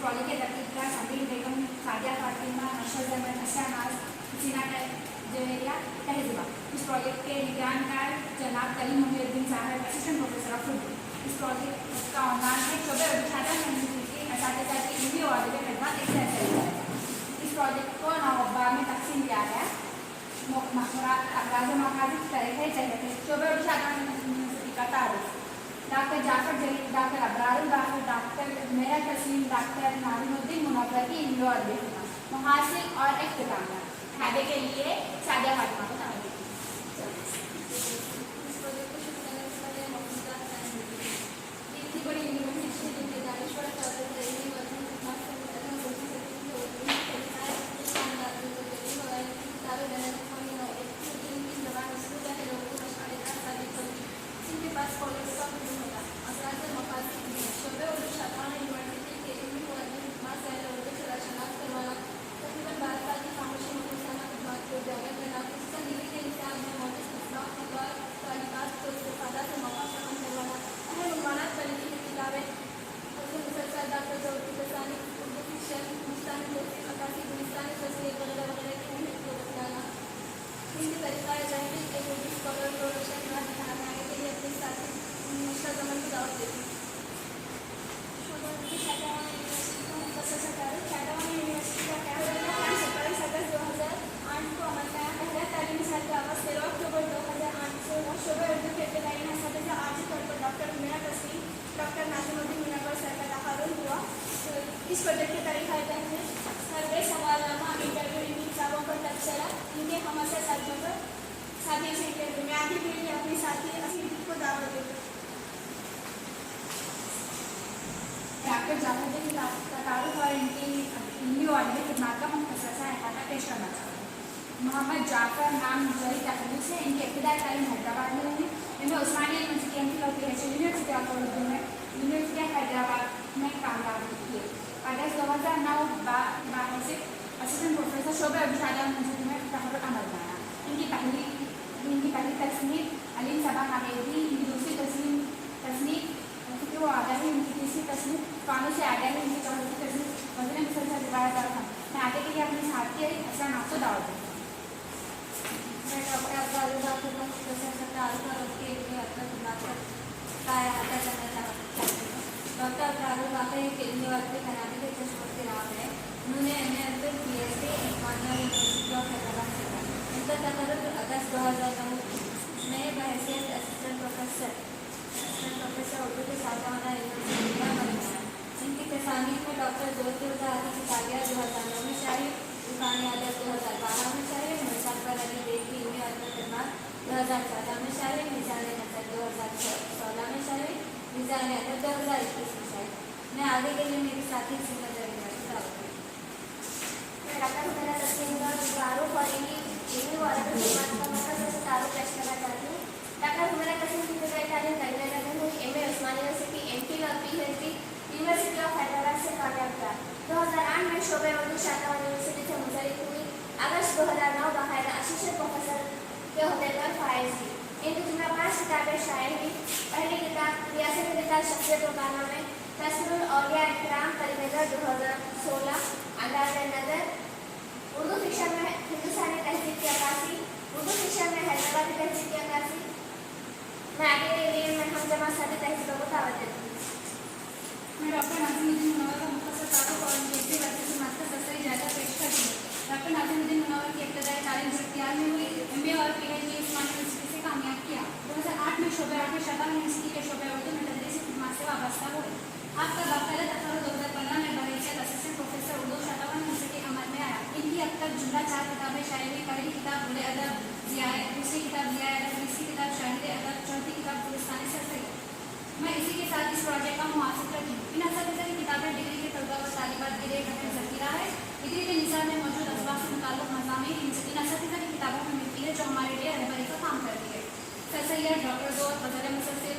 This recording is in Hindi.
प्रोजेक्ट के तरकीबकार समीर बेगम, सादिया फातिमा, अशरफ अहमद, असरा नाज, हसीना जवेरिया, तहजीबा। इस प्रोजेक्ट के निगरानकार जनाब कलीम मोहिउद्दीन साहब, असिस्टेंट प्रोफेसर ऑफ उर्दू। इस प्रोजेक्ट का उन्वान है शोबे उर्दू छात्रा के असातिज़ा की इल्मी और अदबी खिदमत एक से जाएगा। इस प्रोजेक्ट को 9 अखबार में तकसीम किया गया। अगराज़ मकासद तरीक़े चाहिए शोबे उर्दू छात्रा का तारुफ। डॉक्टर जाफर जलील, डॉक्टर अबरारुल बाक़ी, डॉक्टर मेरा तस्लीम, डॉक्टर नाज़िमुद्दीन मुनव्वर की इल्मी और अदबी खिदमत, मुहासिन और इख्तिताम खादे के लिए सादिया फातिमा को दावत दी। इस प्रोजेक्ट को शुरू करने से पहले मौजूदा इतनी बड़ी यूनिवर्सिटी जिनके दानिश्वर जिनके पास कॉलेज का भी होगा अफराद मकासद शोबे उर्दू छात्रा यूनिवर्सिटी के इल्मी और अदबी खिदमत से उर्दू से शनाख्त करवाना, तकरीबन 12 साल की खामोशी मुखलिसाना खिदमत को उजागर करना, तंजीमी के निसाब में मौजूद इस्लाह और तालीमात को इस्तेफादा से मौका फराहम करवाना, अहम उन्वानात पर लिखी हुई किताबें मुसलसल डॉक्टर ज़रूरी तसानी उर्दू फिक्शन मुस्तानी तौसीफ़ अक्कासी गुलिस्तानी तस्वीर वगैरह वगैरह की अहमियत को बताना, इनके तरीक़ा जाहिली एक उर्दू स्कॉलर को रोशन दिखाना के लिए अपने साथी मुश्किल ज़मान की दावत देती। यूनिवर्सिटी का क्या होगा 27 अगस्त 2008 को अमल में आया। पहला तालीमी साल का आगाज़ 13 अक्टूबर 2008 से हुआ। शोबे उर्दू के इब्तदाई असातिज़ा आर्जी तौर पर डॉक्टर मेरा तस्लीम, डॉक्टर नाज़िमुद्दीन मुनव्वर सर का तक़र्रुर हुआ। इस प्रोजेक्ट के तरीक़ा में सर्वे, सवालनामा, इंटरव्यू, इन किताबों पर तबसरा, इनके हम से साथियों पर साथियों से इंटरव्यू में आगे भी अपने साथी असीम को दावत देते। डॉक्टर जाफर जलील का तारुफ और इनकी इल्मी और अदबी खिदमत का मुख्तसर सा अहाता पेश करना चाहता हूँ। मोहम्मद जाफर नाम जरी तखलीस है। इनकी इब्तिदाई तालीम हैदराबाद में हुई। इनमें उस्मानिया यूनिवर्सिटी एमफिल और पीएचडी यूनिवर्सिटी ऑफ उर्दू में यूनिवर्सिटी ऑफ हैदराबाद में कामयाबी की। अगस्त 2009 बाहसिब असिस्टेंट प्रोफेसर शोबे उर्दू छात्रा यूनिवर्सिटी में तक़र्रुर अमल में आया। इनकी पहली तस्नीफ अलीम सबा हावेदी, इनकी दूसरी तस्नीफ फिक्र व आगाही, इनकी तीसरी तस्नीफ कानून से आगाही, इनकी चौथी तस्नीफ वज़न मुसलसल रिवायत और हम। मैं आगे के लिए अपने साथी असरा नाम को दावत दूँ। मैं डॉक्टर अबरारुल बाक़ी को मुख्तसर सा तारुफ और उसकी इल्मी और अदबी खिदमत का अहाता करना चाहती हूँ। डॉक्टर अबरारुल बाक़ी एक इल्मी और अदबी खजाने के चश्मों के राह है। उन्होंने MA PhD Osmania university of Hyderabad से किया। इनका तक़र्रुर अगस्त 2009 में बहैसियत असिस्टेंट प्रोफेसर उर्दू के सादाना यूनिवर्सिटी में अमल में आया। इनकी तसानीफ में डॉक्टर ज़ोहर की किताबिया 2009 में शायद, इरफानी आदत 2012 में शायद, मुज़फ़्फ़र अली बेग की इल्मी और अदबी खिदमत 2014 में शायद, मिज़ान नज़र 2016 में शायद, मिज़ान अदब 2021 में शायद। मैं आगे के लिए मेरी साथी सीमा जरीना की दावत दूँ। मैं डॉक्टर मेरा तस्लीम का तारुफ और इल्मी और अदबी खिदमत का मुख्तसर सा तारुफ पेश करना चाहती हूँ। डॉक्टर मेरा तस्लीम की इब्तिदाई तालीम तंजीम हुई। MA उस्मानिया यूनिवर्सिटी एमफिल और PhD यूनिवर्सिटी ऑफ हैदराबाद से कामयाब किया। 2008 में शोबे उर्दू छात्रा यूनिवर्सिटी से मुंसलिक हुई। अगस्त 2009 बाकायदा असिस्टेंट प्रोफेसर के ओहदे पर फाइज हुई। इनकी जुमला 5 किताबें शाये हुई। पहली किताब रियासत निकाल शख्सियत व कारनामे, तस्वीरुल औलिया इकराम परिनज़र 2016, अंदाज़ नज़र, उर्दू फिक्शन में हिंदुस्तानी तहजीब की अक्कासी, उर्दू फिक्शन में हैदराबादी तहजीब की अक्कासी। मैं आगे के लिए मैं हम जमा साथी तहजीबों को दावत देती हूँ। मैं डॉक्टर नाज़िमुद्दीन मुनव्वर का मुख्तसर तारुफ और उनकी इल्मी और अदबी खिदमत का सरसरी जायज़ा पेश करती हूँ। डॉक्टर नाज़िमुद्दीन मुनव्वर की इब्तिदाई तालीम इख्तियार में हुई। MA और PhD उस्मानिया यूनिवर्सिटी से कामयाब किया। 2008 में शोबे में शफा यूनिवर्सिटी के शोबे उर्दू में तदरीसी खिदमत से वाबस्ता हुए। आपका बाकायदा तक़र्रुर 2015 में बहैसियत असिस्टेंट प्रोफेसर उर्दू छात्रा यूनिवर्सिटी अमल में आया। इनकी अब तक जुमला 4 किताबें शाये हुई। पहली किताब बुले अदब ज़ियाए, दूसरी किताब ज़ियाए अदब, तीसरी किताब शाहिद अदब, चौथी किताब गुलिस्तानी सरसरी। मैं इसी के साथ इस प्रोजेक्ट का मुआसिर रखी। इन असातिज़ा की किताबें डिग्री के तलबा व तालिबात के लिए एक अहम ज़ख़ीरा है। डिग्री के निसाब में मौजूद असबाब से मुताल्लिक़ मज़ामीन इन असातिज़ा की किताबों में मिलती है जो हमारे लिए रहबरी का काम करती है। सर सैयद डॉक्टर ज़ोहर फज़ल मुसलसल